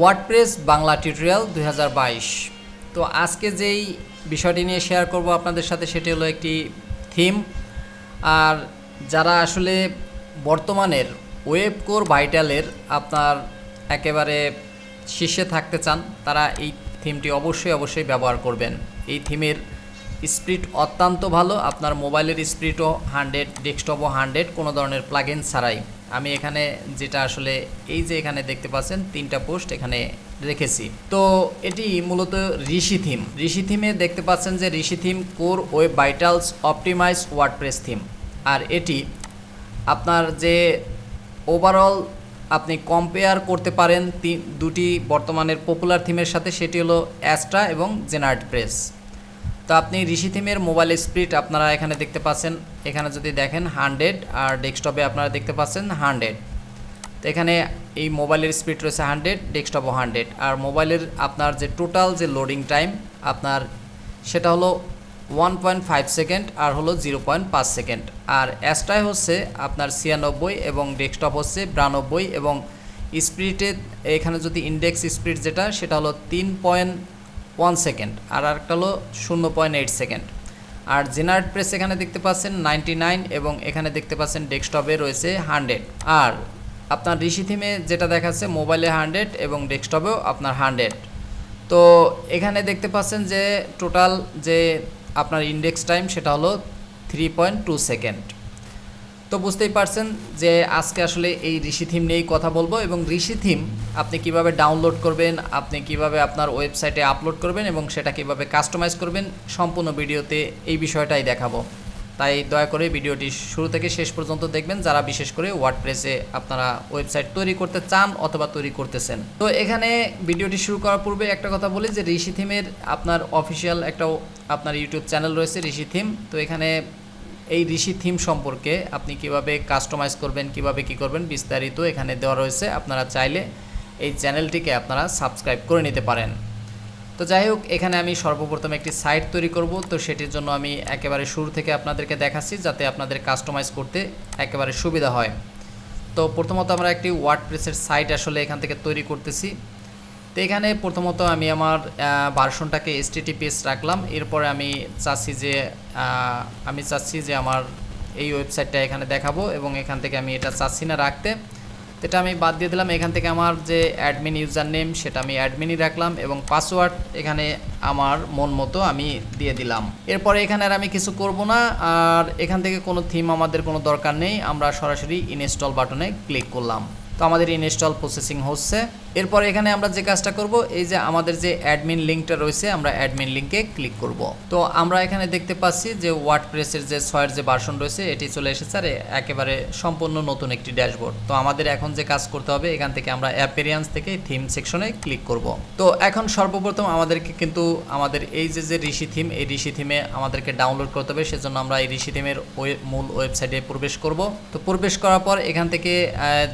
WordPress Bangla tutorial 2022। তো আজকে যেই বিষয়টি নিয়ে শেয়ার করব আপনাদের সাথে সেটি হলো একটি থিম। আর যারা আসলে বর্তমানের ওয়েব কোর ভাইটালের আপনার একেবারে শীর্ষে থাকতে চান তারা এই থিমটি অবশ্যই ব্যবহার করবেন। এই থিমের স্পিড অত্যন্ত ভালো, আপনার মোবাইলের স্পিডও 100, ডেস্কটপও 100, কোনো ধরনের প্লাগইন ছাড়াই। আমি এখানে যেটা আসলে এই যে এখানে দেখতে পাচ্ছেন 3টা পোস্ট এখানে রেখেছি। তো এটি মূলত ঋষি থিম। ঋষি থিমে দেখতে পাচ্ছেন যে Rishi theme core web vitals optimize WordPress theme. আর এটি আপনার যে ওভারঅল আপনি কম্পেয়ার করতে পারেন দুটি বর্তমানের পপুলার থিমের সাথে, সেটি হলো অ্যাস্ট্রা এবং জেনারেটপ্রেস। তো আপনি ঋষি থিমের মোবাইল স্পিড আপনারা এখানে দেখতে পাচ্ছেন, এখানে যদি দেখেন 100 আর ডেস্কটপে আপনারা দেখতে পাচ্ছেন 100। তো এখানে এই মোবাইলের স্পিড রয়েছে 100, ডেস্কটপও 100। আর মোবাইলের আপনার যে টোটাল যে লোডিং টাইম আপনার সেটা হলো 1.5 সেকেন্ড আর হলো 0.5 সেকেন্ড। আর অ্যাস্ট্রায় হচ্ছে আপনার 96 এবং ডেস্কটপ হচ্ছে 92 এবং স্পিডে এখানে যদি ইন্ডেক্স স্পিড যেটা সেটা হলো 3.1 সেকেন্ড আর আরেকটা হলো 0.8 সেকেন্ড। আর জেনারেটপ্রেস এখানে দেখতে পাচ্ছেন 99 এবং এখানে দেখতে পাচ্ছেন ডেস্কটপে রয়েছে 100। আর আপনার ঋষি থিমে যেটা দেখাচ্ছে মোবাইলে 100 এবং ডেস্কটপেও আপনার 100। তো এখানে দেখতে পাচ্ছেন যে টোটাল যে আপনার ইন্ডেক্স টাইম সেটা হলো 3.2 সেকেন্ড। তো বুঝতেই পারছেন যে আজকে আসলে এই ঋষি থিম নিয়েই কথা বলবো এবং ঋষি থিম আপনি কিভাবে ডাউনলোড করবেন, আপনি কিভাবে আপনার ওয়েবসাইটে আপলোড করবেন এবং সেটা কিভাবে কাস্টমাইজ করবেন সম্পূর্ণ ভিডিওতে এই বিষয়টাই দেখাবো। তাই দয়া করে ভিডিওটি শুরু থেকে শেষ পর্যন্ত দেখবেন যারা বিশেষ করে ওয়ার্ডপ্রেসে আপনারা ওয়েবসাইট তৈরি করতে চান অথবা তৈরি করতেছেন। তো এখানে ভিডিওটি শুরু করার পূর্বে একটা কথা বলি যে ঋষি থিমের আপনার অফিসিয়াল একটা আপনার ইউটিউব চ্যানেল রয়েছে ঋষি থিম। তো এখানে এই ঋষি থিম সম্পর্কে আপনি কিভাবে কাস্টমাইজ করবেন, কিভাবে কি করবেন বিস্তারিত এখানে দেওয়া রয়েছে। আপনারা চাইলে এই চ্যানেলটিকে আপনারা সাবস্ক্রাইব করে নিতে পারেন। তো যাই হোক, এখানে আমি সর্বপ্রথম একটি সাইট তৈরি করব। তো সেটির জন্য আমি একেবারে শুরু থেকে আপনাদেরকে দেখাচ্ছি যাতে আপনাদের কাস্টমাইজ করতে একেবারে সুবিধা হয়। তো প্রথমত আমরা একটি ওয়ার্ডপ্রেসের সাইট আসলে এখান থেকে তৈরি করতেছি। তো এখানে প্রথমত আমি আমার ভার্সনটাকে HTTPS রাখলাম। এরপরে আমি চাচ্ছি যে আমার এই ওয়েবসাইটটা এখানে দেখাবো এবং এখান থেকে আমি এটা চাচ্ছি না রাখতে। তো এটা আমি বাদ দিয়ে দিলাম। এখান থেকে আমার যে অ্যাডমিন ইউজার নেম সেটা আমি অ্যাডমিনই রাখলাম এবং পাসওয়ার্ড এখানে আমার মন মতো আমি দিয়ে দিলাম। এরপরে এখানে আর আমি কিছু করব না। আর এখান থেকে কোনো থিম আমাদের কোনো দরকার নেই, আমরা সরাসরি ইনস্টল বাটনে ক্লিক করলাম। তো আমাদের ইনস্টল প্রসেসিং হচ্ছে। এরপর এখানে আমরা যে কাজটা করব, এই যে আমাদের যে অ্যাডমিন লিঙ্কটা রয়েছে আমরা অ্যাডমিন লিঙ্কে ক্লিক করব। তো আমরা এখানে দেখতে পাচ্ছি যে ওয়ার্ডপ্রেসের যে 6 যে ভার্সন রয়েছে এটি চলে এসেছে আর একেবারে সম্পূর্ণ নতুন একটি ড্যাশবোর্ড। তো আমাদের এখন যে কাজ করতে হবে এখান থেকে আমরা অ্যাপিয়ারেন্স থেকে থিম সেকশনে ক্লিক করব। তো এখন সর্বপ্রথম আমাদেরকে কিন্তু আমাদের এই যে ঋষি থিম, এই ঋষি থিমে আমাদেরকে ডাউনলোড করতে হবে। সেজন্য আমরা এই ঋষি থিমের মূল ওয়েবসাইটে প্রবেশ করব। তো প্রবেশ করার পর এখান থেকে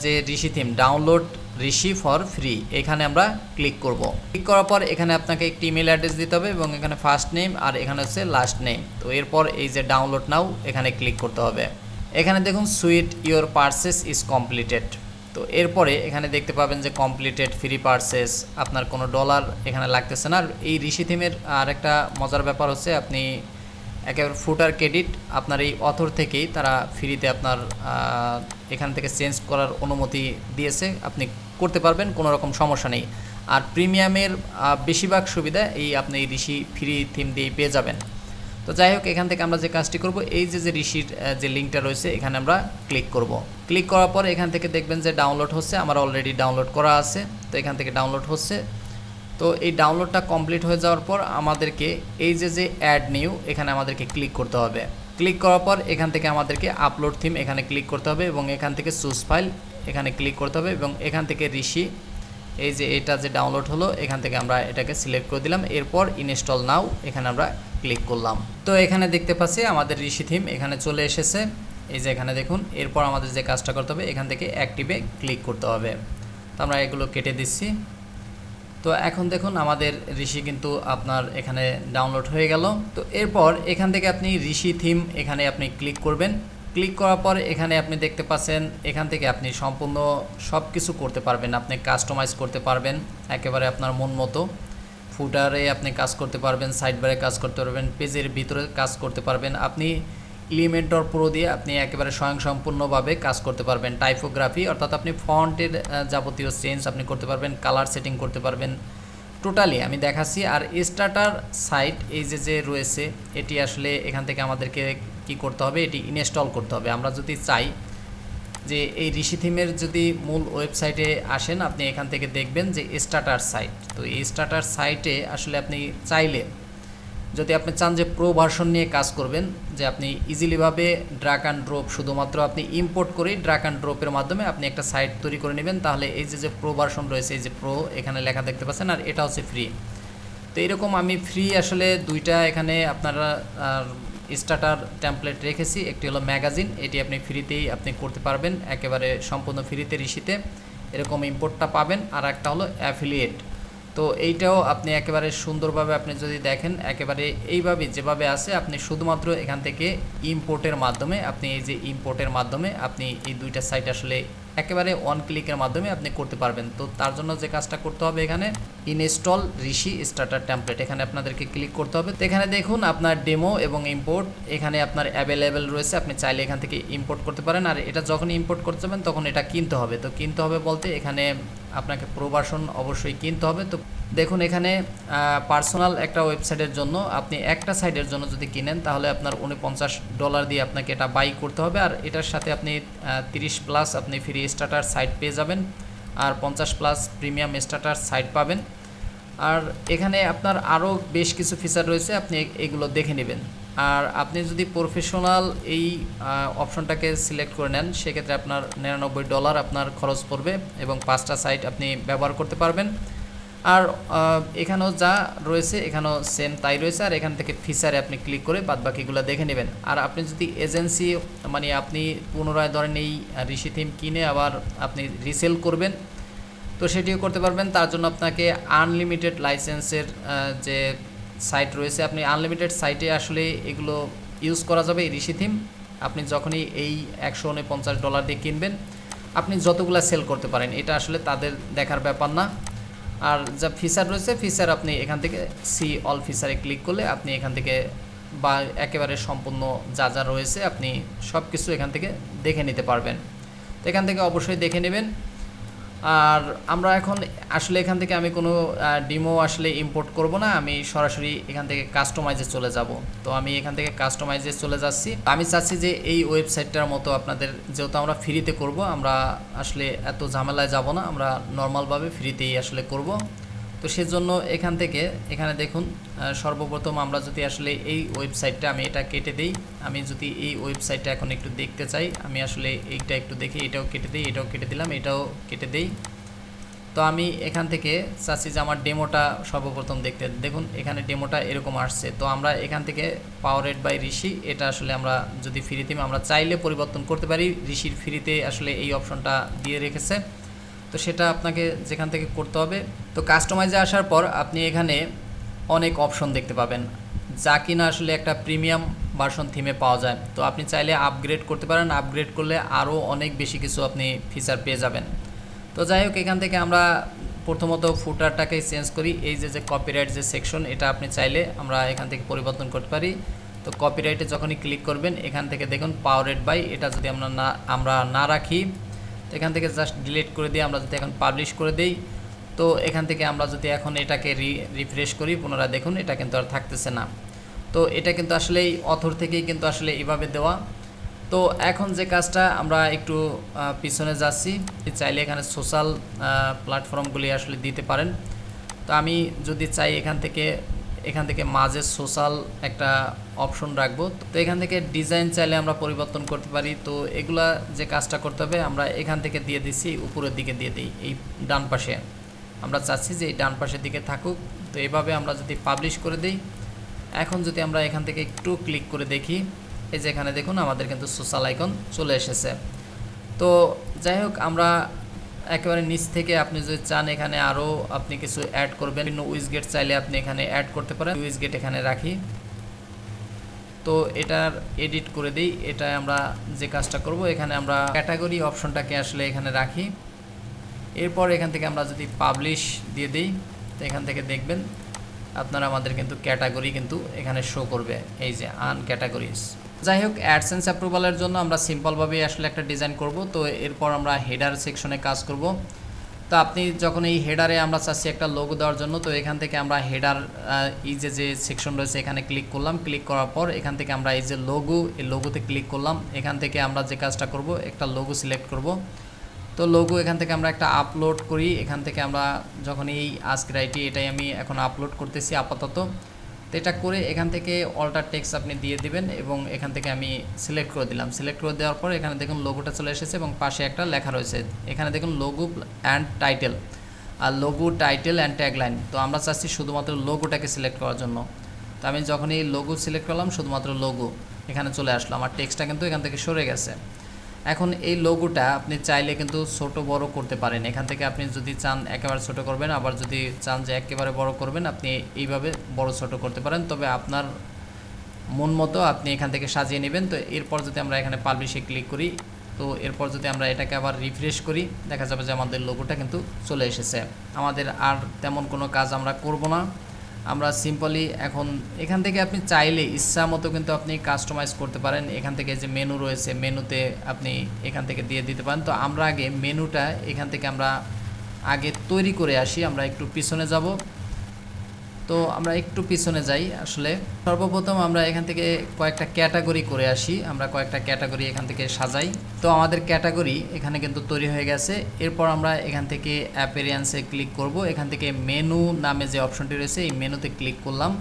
যে Rishi theme download Rishi for free এখানে আমরা ক্লিক করব। ক্লিক করার পর এখানে আপনাকে একটি ইমেল অ্যাড্রেস দিতে হবে এবং এখানে ফার্স্ট নেম আর এখানে হচ্ছে লাস্ট নেম। তো এরপর এই যে ডাউনলোড নাও এখানে ক্লিক করতে হবে। এখানে দেখুন sweet your purchase is completed. তো এরপরে এখানে দেখতে পাবেন যে কমপ্লিটেড ফ্রি পারচেস, আপনার কোনো ডলার এখানে লাগতেছে না। আর এই ঋষি থিমের আর একটা মজার ব্যাপার হচ্ছে আপনি একেবারে ফুটার ক্রেডিট আপনার এই অথর থেকেই তারা ফ্রিতে আপনার এখান থেকে চেঞ্জ করার অনুমতি দিয়েছে, আপনি করতে পারবেন, কোনো রকম সমস্যা নেই। আর প্রিমিয়ামের বেশিরভাগ সুবিধা এই আপনি এই ঋষি ফ্রি থিম দিয়েই পেয়ে যাবেন। তো যাই হোক, এখান থেকে আমরা যে কাজটি করব এই যে ঋষির যে লিঙ্কটা রয়েছে এখানে আমরা ক্লিক করব। ক্লিক করার পর এখান থেকে দেখবেন যে ডাউনলোড হচ্ছে, আমার অলরেডি ডাউনলোড করা আছে। তো এখান থেকে ডাউনলোড হচ্ছে। তো এই ডাউনলোডটা কমপ্লিট হয়ে যাওয়ার পর আমাদেরকে এই যে অ্যাড নিউ এখানে আমাদেরকে ক্লিক করতে হবে। ক্লিক করার পর এখান থেকে আমাদেরকে আপলোড থিম এখানে ক্লিক করতে হবে এবং এখান থেকে চুজ ফাইল এখানে ক্লিক করতে হবে এবং এখান থেকে ঋষি এই যে এটা যে ডাউনলোড হলো এখান থেকে আমরা এটাকে সিলেক্ট করে দিলাম। এরপর ইনস্টল নাও এখানে আমরা ক্লিক করলাম। তো এখানে দেখতে পাচ্ছি আমাদের ঋষি থিম এখানে চলে এসেছে। এই যে এখানে দেখুন। এরপর আমাদের যে কাজটা করতে হবে এখান থেকে অ্যাক্টিভে ক্লিক করতে হবে। তো আমরা এগুলো কেটে দিচ্ছি। তো এখন দেখুন আমাদের ঋষি কিন্তু আপনার এখানে ডাউনলোড হয়ে গেল। তো এরপর এখান থেকে আপনি ঋষি থিম এখানে আপনি ক্লিক করবেন। ক্লিক করার পর এখানে আপনি দেখতে পাচ্ছেন এখান থেকে আপনি সম্পূর্ণ সব কিছু করতে পারবেন। আপনি কাস্টমাইজ করতে পারবেন একেবারে আপনার মন মতো। ফুটারে আপনি কাজ করতে পারবেন, সাইড বারে কাজ করতে পারবেন, পেজের ভিতরে কাজ করতে পারবেন। আপনি এলিমেন্টর প্রো দিয়ে আপনি একেবারে স্বয়ংসম্পূর্ণভাবে কাজ করতে পারবেন। টাইপোগ্রাফি অর্থাৎ আপনি ফন্টের যাবতীয় চেঞ্জ আপনি করতে পারবেন, কালার সেটিং করতে পারবেন, টোটালি আমি দেখাচ্ছি। আর স্টার্টার সাইট এই যে রয়েছে এটি আসলে এখান থেকে আমাদেরকে কি করতে হবে, এটি ইনস্টল করতে হবে। আমরা যদি চাই যে এই ঋষি থিমের যদি মূল ওয়েবসাইটে আসেন আপনি এখান থেকে দেখবেন যে স্টার্টার সাইট। তো এই স্টার্টার সাইটে আসলে আপনি চাইলে যদি আপনি চান যে প্রো ভার্সন নিয়ে কাজ করবেন, যে আপনি ইজিলিভাবে ড্র্যাগ অ্যান্ড ড্রপ শুধুমাত্র আপনি ইম্পোর্ট করেই ড্র্যাগ অ্যান্ড ড্রপের মাধ্যমে আপনি একটা সাইট তৈরি করে নেবেন, তাহলে এই যে প্রো ভার্সন রয়েছে, এই যে প্রো এখানে লেখা দেখতে পাচ্ছেন, আর এটা হচ্ছে ফ্রি। তো এরকম আমি ফ্রি আসলে দুইটা এখানে আপনারা স্টার্টার টেমপ্লেট রেখেছি। একটি হলো ম্যাগাজিন, এটি আপনি ফ্রিতেই আপনি করতে পারবেন, একেবারে সম্পূর্ণ ফ্রিতে ঋষিতে এরকম ইম্পোর্টটা পাবেন। আর একটা হলো অ্যাফিলিয়েট, তো এইটাও আপনি একেবারে সুন্দরভাবে আপনি যদি দেখেন একেবারে এইভাবে যেভাবে আছে আপনি শুধুমাত্র এখান থেকে ইম্পোর্টের মাধ্যমে আপনি এই যে ইম্পোর্টের মাধ্যমে আপনি এই দুইটা সাইট আসলে একেবারে ওয়ান ক্লিকের মাধ্যমে আপনি করতে পারবেন। তো তার জন্য যে কাজটা করতে হবে এখানে ইনস্টল ঋষি স্টার্টার টেমপ্লেট, এখানে আপনাদেরকে ক্লিক করতে হবে। তো এখানে দেখুন আপনার ডেমো এবং ইম্পোর্ট এখানে আপনার অ্যাভেলেবেল রয়েছে, আপনি চাইলে এখান থেকে ইম্পোর্ট করতে পারেন। আর এটা যখন ইম্পোর্ট করতে যাবেন তখন এটা কিনতে হবে। তো কিনতে হবে বলতে এখানে আপনাকে প্রো ভার্সন অবশ্যই কিনতে হবে। তো দেখুন এখানে পার্সোনাল একটা ওয়েবসাইটের জন্য আপনি একটা সাইটের জন্য যদি কিনেন তাহলে আপনার $49 দিয়ে আপনাকে এটা বাই করতে হবে। আর এটার সাথে আপনি 30+ আপনি ফ্রি স্টার্টার সাইট পেয়ে যাবেন, আর 50+ প্রিমিয়াম স্টার্টার সাইট পাবেন। আর এখানে আপনার আরও বেশ কিছু ফিচার রয়েছে, আপনি এগুলো দেখে নেবেন। আর আপনি যদি প্রফেশনাল এই অপশনটাকে সিলেক্ট করে নেন সেক্ষেত্রে আপনার $99 আপনার খরচ পড়বে এবং 5টা সাইট আপনি ব্যবহার করতে পারবেন। আর এখানেও যা রয়েছে এখানেও সেম তাই রয়েছে। আর এখান থেকে ফিচারে আপনি ক্লিক করে বাদবাকিগুলো দেখে নেবেন। আর আপনি যদি এজেন্সি মানে আপনি পুনরায় ধরেন এই ঋষি থিম কিনে আবার আপনি রিসেল করবেন তো সেটিও করতে পারবেন। তার জন্য আপনাকে আনলিমিটেড লাইসেন্সের যে সাইট রয়েছে, আপনি আনলিমিটেড সাইটে আসলে এগুলো ইউজ করা যাবে। এই ঋষি থিম আপনি যখনই এই $149 দিয়ে কিনবেন আপনি যতগুলো সেল করতে পারেন, এটা আসলে তাদের দেখার ব্যাপার না। আর যা ফিচার রয়েছে ফিচার আপনি এখান থেকে সি অল ফিচারে ক্লিক করলে আপনি এখান থেকে বা একেবারে সম্পূর্ণ যা যা রয়েছে আপনি সব কিছু এখান থেকে দেখে নিতে পারবেন। তো এখান থেকে অবশ্যই দেখে নেবেন। আর আমরা এখন আসলে এখান থেকে আমি কোনো ডিমো আসলে ইম্পোর্ট করব না, আমি সরাসরি এখান থেকে কাস্টমাইজে চলে যাব। তো আমি এখান থেকে কাস্টমাইজে চলে যাচ্ছি। আমি চাচ্ছি যে এই ওয়েবসাইটটার মতো আপনাদের, যেহেতু আমরা ফ্রিতে করব, আমরা আসলে এত ঝামেলায় যাব না, আমরা নর্মালভাবে ফ্রিতেই আসলে করব। তো সেজন্য এখান থেকে এখানে দেখুন সর্বপ্রথম আমরা যদি আসলে এই ওয়েবসাইটটা আমি এটা কেটে দিই, আমি যদি এই ওয়েবসাইটটা এখন একটু দেখতে চাই, আমি আসলে এইটা একটু দেখি, এটাও কেটে দিই, এটাও কেটে দিলাম, এটাও কেটে দিই। তো আমি এখান থেকে চাচ্ছি যে আমার ডেমোটা সর্বপ্রথম দেখতে, দেখুন এখানে ডেমোটা এরকম আসছে। তো আমরা এখান থেকে পাওয়ারেড বাই ঋষি, এটা আসলে আমরা যদি ফ্রিতে আমরা চাইলে পরিবর্তন করতে পারি, ঋষির ফ্রিতে আসলে এই অপশনটা দিয়ে রেখেছে। তো সেটা আপনাকে যেখান থেকে করতে হবে। তো কাস্টমাইজে আসার পর আপনি এখানে অনেক অপশন দেখতে পাবেন যা কিনা আসলে একটা প্রিমিয়াম ভার্সন থিমে পাওয়া যায়। তো আপনি চাইলে আপগ্রেড করতে পারেন, আপগ্রেড করলে আরও অনেক বেশি কিছু আপনি ফিচার পেয়ে যাবেন। তো যাই হোক এখান থেকে আমরা প্রথমত ফুটারটাকে চেঞ্জ করি। এই যে কপিরাইট যে সেকশন, এটা আপনি চাইলে আমরা এখান থেকে পরিবর্তন করতে পারি। তো কপিরাইটে যখনই ক্লিক করবেন এখান থেকে দেখুন পাওয়ারেড বাই, এটা যদি আমরা না রাখি তো এখান থেকে জাস্ট ডিলিট করে দিয়ে আমরা যদি এখন পাবলিশ করে দিই, তো এখান থেকে আমরা যদি এখন এটাকে রিফ্রেশ করি পুনরায় দেখুন এটা কিন্তু আর থাকতেছে না। তো এটা কিন্তু আসলে এই অথর থেকেই কিন্তু আসলে এইভাবে দেওয়া। তো এখন যে কাজটা আমরা একটু পিছনে যাচ্ছি, চাইলে এখানে সোশ্যাল প্ল্যাটফর্মগুলি আসলে দিতে পারেন। তো আমি যদি চাই এখান থেকে মাঝে সোশ্যাল একটা অপশন রাখবো। তো এখান থেকে ডিজাইন চাইলে আমরা পরিবর্তন করতে পারি। তো এগুলা যে কাজটা করতে হবে আমরা এখান থেকে দিয়ে দিচ্ছি উপরের দিকে দিয়ে দিই, এই ডান পাশে আমরা চাচ্ছি যে এই ডান পাশের দিকে থাকুক। তো এইভাবে আমরা যদি পাবলিশ করে দিই, এখন যদি আমরা এখান থেকে একটু ক্লিক করে দেখি, এই যে এখানে দেখুন আমাদের কিন্তু সোশ্যাল আইকন চলে এসেছে। তো যাই হোক আমরা একেবারে নিচ থেকে আপনি যদি চান এখানে আরও আপনি কিছু অ্যাড করবেন, উইজগেট চাইলে আপনি এখানে অ্যাড করতে পারেন। উইজগেট এখানে রাখি। তো তো এটার এডিট করে দিই। এটা আমরা যে কাজটা করব, এখানে আমরা ক্যাটাগরি অপশনটাকে আসলে এখানে রাখি। এরপর এখান থেকে আমরা যদি পাবলিশ দিয়ে দিই, তো এখান থেকে দেখবেন আপনারা আমাদের কিন্তু ক্যাটাগরি কিন্তু এখানে শো করবে, এই যে আনক্যাটাগরিজ। যাই হোক, অ্যাডসেন্স অ্যাপ্রুভালের জন্য আমরা সিম্পলভাবেই আসলে একটা ডিজাইন করব। তো এরপর আমরা হেডার সেকশনে কাজ করব। তো আপনি যখন এই হেডারে আমরা চাচ্ছি একটা লোগো দেওয়ার জন্য, তো এখান থেকে আমরা হেডার এই যে সেকশন রয়েছে এখানে ক্লিক করলাম। ক্লিক করার পর এখান থেকে আমরা এই যে লোগো, এই লোগোতে ক্লিক করলাম। এখান থেকে আমরা যে কাজটা করব, একটা লোগো সিলেক্ট করব। তো লোগো এখান থেকে আমরা একটা আপলোড করি। এখান থেকে আমরা যখন এই আস্ক রাইটি, এটাই আমি এখন আপলোড করতেছি আপাতত। তো এটা করে এখান থেকে অল্টার টেক্সট আপনি দিয়ে দিবেন এবং এখান থেকে আমি সিলেক্ট করে দিলাম। সিলেক্ট করে দেওয়ার পর এখানে দেখুন লোগোটা চলে এসেছে এবং পাশে একটা লেখা রয়েছে, এখানে দেখুন লোগো অ্যান্ড টাইটেল, আর লোগো, টাইটেল অ্যান্ড ট্যাগলাইন। তো আমরা চাচ্ছি শুধুমাত্র লোগোটাকে সিলেক্ট করার জন্য। তো আমি যখন এই লোগো সিলেক্ট করলাম, শুধুমাত্র লোগো এখানে চলে আসলো, আমার টেক্সটটা কিন্তু এখান থেকে সরে গেছে। এখন এই লোগোটা আপনি চাইলে কিন্তু ছোট বড় করতে পারেন। এখান থেকে আপনি যদি চান একেবারে ছোট করবেন, আবার যদি চান যে একেবারে বড় করবেন, আপনি এইভাবে বড় ছোট করতে পারেন। তবে আপনার মন মতো আপনি এখান থেকে সাজিয়ে নেবেন। তো এরপর যদি আমরা এখানে পাবলিশে ক্লিক করি, তো এরপর যদি আমরা এটাকে আবার রিফ্রেশ করি, দেখা যাবে যে আমাদের লোগোটা কিন্তু চলে এসেছে। আমাদের আর তেমন কোনো কাজ আমরা করব না। আমরা সিম্পলি এখন এখান থেকে আপনি চাইলে ইচ্ছা মতো কিন্তু আপনি কাস্টমাইজ করতে পারেন। এখান থেকে যে মেনু রয়েছে, মেনুতে আপনি এখান থেকে দিয়ে দিতে পারেন। তো আমরা আগে মেনুটা এখান থেকে আমরা আগে তৈরি করে আসি। আমরা একটু পিছনে যাব। তো আমরা একটু পিছনে যাই। আসলে সর্বপ্রথম আমরা এখান থেকে কয়েকটা ক্যাটাগরি করে আসি। আমরা কয়েকটা ক্যাটাগরি এখান থেকে সাজাই। তো আমাদের ক্যাটাগরি এখানে কিন্তু তৈরি হয়ে গেছে। এরপর আমরা এখান থেকে অ্যাপিয়ারেন্সে ক্লিক করব। এখান থেকে মেনু নামে যে অপশনটি রয়েছে, এই মেনুতে ক্লিক করলাম।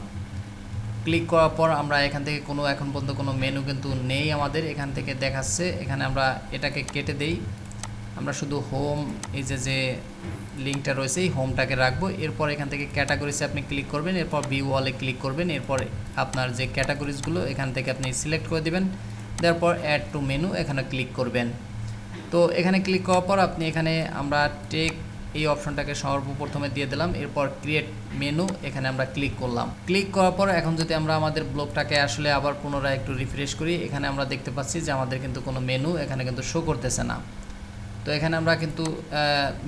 ক্লিক করার পর আমরা এখান থেকে এখন পর্যন্ত কোনো মেনু কিন্তু নেই আমাদের, এখান থেকে দেখাচ্ছে। এখানে আমরা এটাকে কেটে দেই। আমরা শুধু হোম, এই যে লিঙ্কটা রয়েছে, এই হোমটাকে রাখবো। এরপর এখান থেকে ক্যাটাগরিসে আপনি ক্লিক করবেন, এরপর ভিউ অলে ক্লিক করবেন। এরপর আপনার যে ক্যাটাগরিজগুলো এখান থেকে আপনি সিলেক্ট করে দেবেন। তারপর অ্যাড টু মেনু এখানে ক্লিক করবেন। তো এখানে ক্লিক করার পর আপনি এখানে আমরা টেক এই অপশনটাকে সর্বপ্রথমে দিয়ে দিলাম। এরপর ক্রিয়েট মেনু এখানে আমরা ক্লিক করলাম। ক্লিক করার পর এখন যদি আমরা আমাদের ব্লগটাকে আসলে আবার পুনরায় একটু রিফ্রেশ করি, এখানে আমরা দেখতে পাচ্ছি যে আমাদের কিন্তু কোনো মেনু এখানে কিন্তু শো করতেছে না। তো এখানে আমরা কিন্তু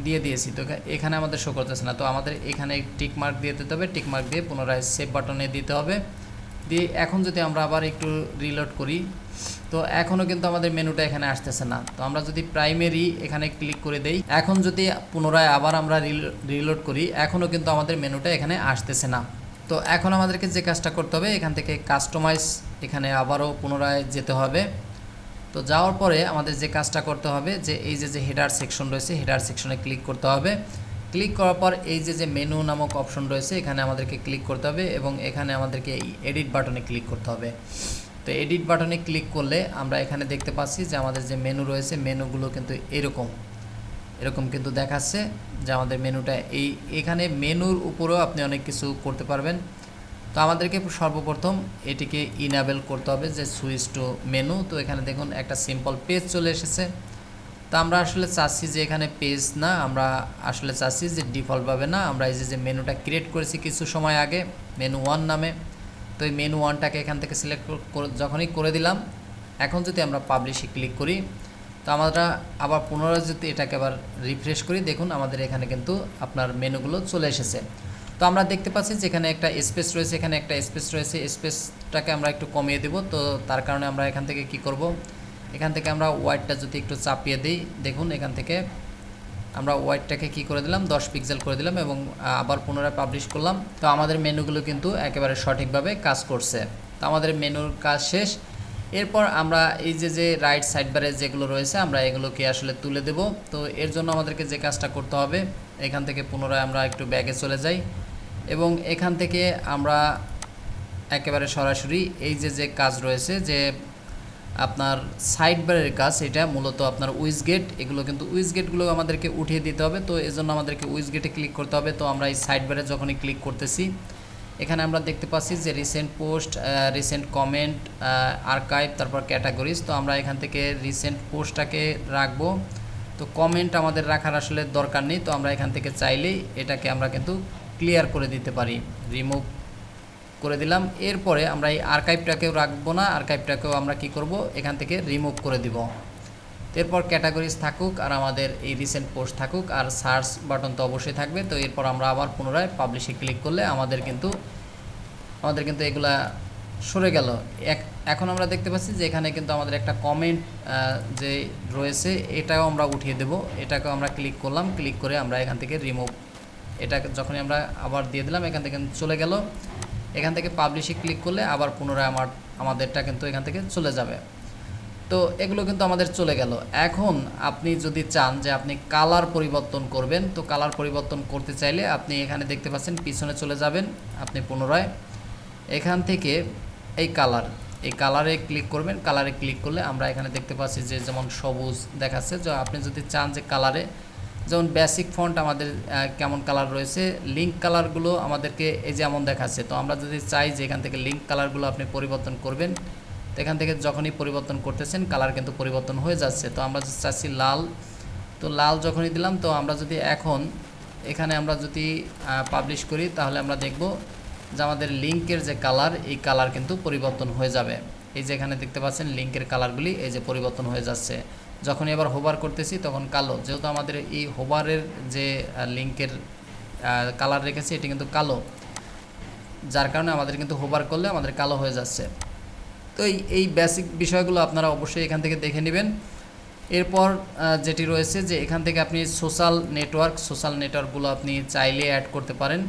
দিয়ে দিয়েছি, তো এখানে আমাদের শো করতেছে না। তো আমাদের এখানে টিক মার্ক দিয়ে দিতে হবে। টিক মার্ক দিয়ে পুনরায় সেভ বাটনে দিতে হবে। দিয়ে এখন যদি আমরা আবার একটু রিলোড করি, তো এখনও কিন্তু আমাদের মেনুটা এখানে আসতেছে না। তো আমরা যদি প্রাইমারি এখানে ক্লিক করে দেই, এখন যদি পুনরায় আবার আমরা রিলোড করি, এখনও কিন্তু আমাদের মেনুটা এখানে আসতেছে না। তো এখন আমাদেরকে যে কাজটা করতে হবে, এখান থেকে কাস্টমাইজ এখানে আবারও পুনরায় যেতে হবে। তো যাওয়ার পরে আমাদের যে কাজটা করতে হবে, যে এই যে হেডার সেকশন রয়েছে, হেডার সেকশনে ক্লিক করতে হবে। ক্লিক করার পর এই যে মেনু নামক অপশন রয়েছে, এখানে আমাদেরকে ক্লিক করতে হবে এবং এখানে আমাদেরকে এই এডিট বাটনে ক্লিক করতে হবে। তো এডিট বাটনে ক্লিক করলে আমরা এখানে দেখতে পাচ্ছি যে আমাদের যে মেনু রয়েছে, মেনুগুলো কিন্তু এরকম কিন্তু দেখাচ্ছে যে আমাদের মেনুটা এখানে মেনুর উপরেও আপনি অনেক কিছু করতে পারবেন। তো আমাদেরকে সর্বপ্রথম এটিকে ইনেবল করতে হবে, যে সুইচ টু মেনু। তো এখানে দেখুন একটা সিম্পল পেজ চলে এসেছে। তো আমরা আসলে চাচ্ছি যে এখানে পেজ না, আমরা আসলে চাচ্ছি যে ডিফল্টভাবে না, আমরা এই যে মেনুটা ক্রিয়েট করেছি কিছু সময় আগে মেনু 1 নামে, তো এই মেনু 1টাকে এখান থেকে সিলেক্ট যখনই করে দিলাম, এখন যদি আমরা পাবলিশে ক্লিক করি, তো আমরা আবার পুনরায় যদি এটাকে আবার রিফ্রেশ করি, দেখুন আমাদের এখানে কিন্তু আপনার মেনুগুলো চলে এসেছে। তো আমরা দেখতে পাচ্ছি যে এখানে একটা স্পেস রয়েছে, এখানে একটা স্পেস রয়েছে, স্পেসটাকে আমরা একটু কমিয়ে দেব। তো তার কারণে আমরা এখান থেকে কি করব, এখান থেকে আমরা ওয়াইডটা যদি একটু চাপিয়ে দিই, দেখুন এখান থেকে আমরা ওয়াইডটাকে কি করে দিলাম, 10 পিক্সেল করে দিলাম এবং আবার পুনরায় পাবলিশ করলাম। তো আমাদের মেনুগুলো কিন্তু একেবারে সঠিকভাবে কাজ করছে। তো আমাদের মেনুর কাজ শেষ। এরপর আমরা এই যে রাইট সাইড বারে যেগুলো রয়েছে, আমরা এগুলোকে আসলে তুলে দেব। তো এর জন্য আমাদেরকে যে কাজটা করতে হবে, এখান থেকে পুনরায় আমরা একটু ব্যাগে চলে যাই এবং এখান থেকে আমরা একেবারে সরাসরি এই যে কাজ রয়েছে, যে আপনার সাইড বারের কাজ, এটা মূলত আপনার উইজগেট, এগুলো কিন্তু উইজগেটগুলো আমাদেরকে উঠিয়ে দিতে হবে। তো এজন্য আমাদেরকে উইজগেটে ক্লিক করতে হবে। তো আমরা এই সাইড বারে যখনই ক্লিক করতেছি, এখানে আমরা দেখতে পাচ্ছি যে recent post, recent comment, archive, তারপর ক্যাটাগরিজ। তো আমরা এখান থেকে রিসেন্ট পোস্টটাকে রাখবো। তো কমেন্ট আমাদের রাখার আসলে দরকার নেই। তো আমরা এখান থেকে চাইলেই এটাকে আমরা কিন্তু ক্লিয়ার করে দিতে পারি, রিমুভ করে দিলাম। এরপরে আমরা এই আর্কাইভটাকেও রাখবো না, আর্কাইভটাকেও আমরা কি করব, এখান থেকে রিমুভ করে দিব। এরপর ক্যাটাগরিজ থাকুক আর আমাদের এই রিসেন্ট পোস্ট থাকুক, আর সার্চ বাটন তো অবশ্যই থাকবে। তো এরপর আমরা আবার পুনরায় পাবলিশে ক্লিক করলে আমাদের কিন্তু এগুলা সরে গেল। এখন আমরা দেখতে পাচ্ছি যে এখানে কিন্তু আমাদের একটা কমেন্ট যে রয়েছে এটাও আমরা উঠিয়ে দেব। এটাকেও আমরা ক্লিক করলাম, ক্লিক করে আমরা এখান থেকে রিমুভ, এটা যখনই আমরা আবার দিয়ে দিলাম এখান থেকে চলে গেল। এখান থেকে পাবলিশে ক্লিক করলে আবার পুনরায় আমাদেরটা কিন্তু এখান থেকে চলে যাবে। তো এগুলো কিন্তু আমাদের চলে গেল। এখন আপনি যদি চান যে আপনি কালার পরিবর্তন করবেন, তো কালার পরিবর্তন করতে চাইলে আপনি এখানে দেখতে পাচ্ছেন পিছনে চলে যাবেন। আপনি পুনরায় এখান থেকে এই কালারে ক্লিক করবেন। কালারে ক্লিক করলে আমরা এখানে দেখতে পাচ্ছি যে যেমন সবুজ দেখাচ্ছে। যে আপনি যদি চান যে কালারে, যেমন বেসিক ফন্ট আমাদের কেমন কালার রয়েছে, লিঙ্ক কালারগুলো আমাদেরকে এই যেমন দেখাচ্ছে। তো আমরা যদি চাই যে এখান থেকে লিঙ্ক কালারগুলো আপনি পরিবর্তন করবেন, তো এখান থেকে যখনই পরিবর্তন করতেছেন কালার কিন্তু পরিবর্তন হয়ে যাচ্ছে। তো আমরা চাচ্ছি লাল, তো লাল যখনই দিলাম, তো আমরা যদি এখন এখানে আমরা যদি পাবলিশ করি তাহলে আমরা দেখব যে আমাদের লিঙ্কের যে কালার, এই কালার কিন্তু পরিবর্তন হয়ে যাবে। এই যে এখানে দেখতে পাচ্ছেন লিঙ্কের কালারগুলি এই যে পরিবর্তন হয়ে যাচ্ছে। যখনই এবার হোভার করতেছি তখন কালো, যেহেতু আমাদের এই হোভারের যে লিঙ্কের কালার রেখেছি এটি কিন্তু কালো, যার কারণে আমাদের কিন্তু হোভার করলে আমাদের কালো হয়ে যাচ্ছে। তো এই বেসিক বিষয়গুলো আপনারা অবশ্যই এখান থেকে দেখে নেবেন। এরপর যেটি রয়েছে যে এখান থেকে আপনি সোশ্যাল নেটওয়ার্কগুলো আপনি চাইলে অ্যাড করতে পারেন।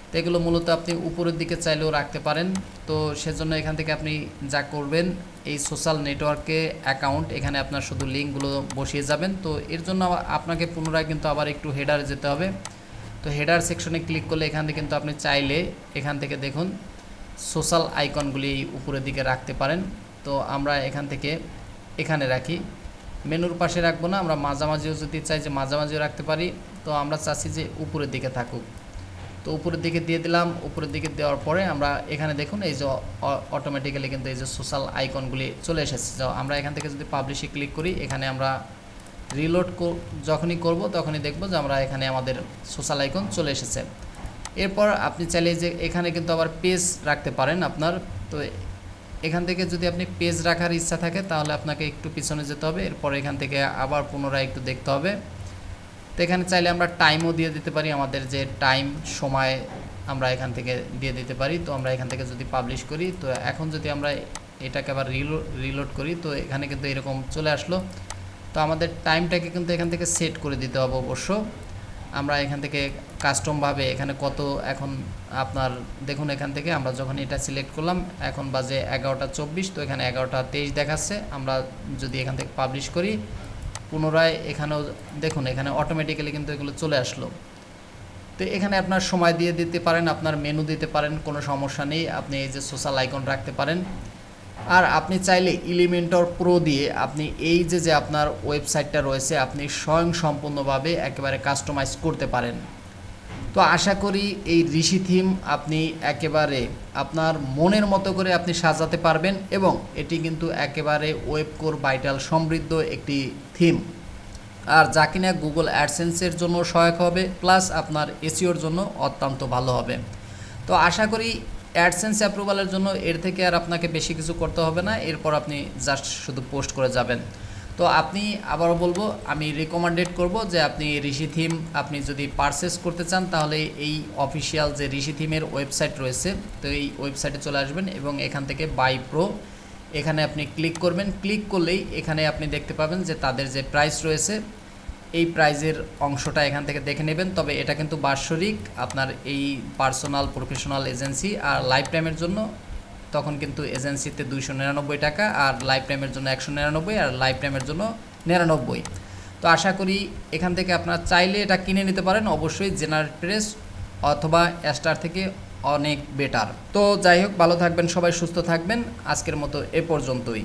তো এগুলো মূলত আপনি উপরের দিকে চাইলেও রাখতে পারেন। তো সেজন্য এখান থেকে আপনি যা করবেন, এই সোশ্যাল নেটওয়ার্কে অ্যাকাউন্ট, এখানে আপনার শুধু লিঙ্কগুলো বসিয়ে যাবেন। তো এর জন্য আপনাকে পুনরায় কিন্তু আবার একটু হেডারে যেতে হবে। তো হেডার সেকশনে ক্লিক করলে এখান থেকে কিন্তু আপনি চাইলে এখান থেকে দেখুন সোশ্যাল আইকনগুলি উপরের দিকে রাখতে পারেন। তো আমরা এখান থেকে এখানে রাখি, মেনুর পাশে রাখবো না, আমরা মাঝামাঝিও যদি চাই যে মাঝামাঝিও রাখতে পারি। তো আমরা চাচ্ছি যে উপরের দিকে থাকুক, তো উপরের দিকে দিয়ে দিলাম। উপরের দিকে দেওয়ার পরে আমরা এখানে দেখুন এই যে অটোমেটিক্যালি কিন্তু এই যে সোশ্যাল আইকনগুলি চলে এসেছে। তো আমরা এখান থেকে যদি পাবলিশে ক্লিক করি, এখানে আমরা রিলোড যখনই করব তখনই দেখব যে আমরা এখানে আমাদের সোশ্যাল আইকন চলে এসেছে। এরপর আপনি চাইলে যে এখানে কিন্তু আবার পেজ রাখতে পারেন আপনার। তো এখান থেকে যদি আপনি পেজ রাখার ইচ্ছা থাকে তাহলে আপনাকে একটু পিছনে যেতে হবে। এরপর এখান থেকে আবার পুনরায় একটু দেখতে হবে। তো এখানে চাইলে আমরা টাইমও দিয়ে দিতে পারি, আমাদের যে টাইম সময় আমরা এখান থেকে দিয়ে দিতে পারি। তো আমরা এখান থেকে যদি পাবলিশ করি, তো এখন যদি আমরা এটাকে আবার রিলোড করি, তো এখানে কিন্তু এরকম চলে আসলো। তো আমাদের টাইমটাকে কিন্তু এখান থেকে সেট করে দিতে হবে অবশ্য। আমরা এখান থেকে কাস্টমভাবে এখানে কত, এখন আপনার দেখুন এখান থেকে আমরা যখন এটা সিলেক্ট করলাম, এখন বাজে 11টা 24, তো এখানে 11টা 23 দেখাচ্ছে। আমরা যদি এখান থেকে পাবলিশ করি, পুনরায় এখানেও দেখুন এখানে অটোমেটিক্যালি কিন্তু এগুলো চলে আসলো। তো এখানে আপনার সময় দিয়ে দিতে পারেন, আপনার মেনু দিতে পারেন, কোনো সমস্যা নেই। আপনি এই যে সোশ্যাল আইকন রাখতে পারেন। আর আপনি চাইলে এলিমেন্টর প্রো দিয়ে আপনি এই যে আপনার ওয়েবসাইটটা রয়েছে আপনি স্বয়ংসম্পূর্ণভাবে একেবারে কাস্টমাইজ করতে পারেন। তো আশা করি এই ঋষি থিম আপনি একেবারে আপনার মনের মতো করে আপনি সাজাতে পারবেন, এবং এটি কিন্তু একেবারে ওয়েব কোর ভাইটাল সমৃদ্ধ একটি থিম, আর যা কিনা গুগল অ্যাডসেন্সের জন্য সহায়ক হবে, প্লাস আপনার এসইওর জন্য অত্যন্ত ভালো হবে। তো আশা করি অ্যাডসেন্স অ্যাপ্রুভালের জন্য এর থেকে আর আপনাকে বেশি কিছু করতে হবে না। এরপর আপনি জাস্ট শুধু পোস্ট করে যাবেন। তো আপনি আবারও বলবো, আমি রিকমেন্ডেড করব যে আপনি ঋষি থিম আপনি যদি পারচেস করতে চান তাহলে এই অফিসিয়াল যে ঋষি থিমের ওয়েবসাইট রয়েছে, তো এই ওয়েবসাইটে চলে আসবেন এবং এখান থেকে বাই প্রো এখানে আপনি ক্লিক করবেন। ক্লিক করলেই এখানে আপনি দেখতে পাবেন যে তাদের যে প্রাইস রয়েছে, এই প্রাইজের অংশটা এখান থেকে দেখে নেবেন। তবে এটা কিন্তু বাৎসরিক, আপনার এই পার্সোনাল প্রফেশনাল এজেন্সি আর লাইফ টাইমের জন্য তখন কিন্তু এজেন্সিতে 299 টাকা, আর লাইফ টাইমের জন্য 199, আর লাইফ টাইমের জন্য 99। তো আশা করি এখান থেকে আপনারা চাইলে এটা কিনে নিতে পারেন, অবশ্যই জেনারেল প্রেস অথবা স্টার থেকে অনেক বেটার। তো যাই হোক, ভালো থাকবেন সবাই, সুস্থ থাকবেন। আজকের মতো এ পর্যন্তই।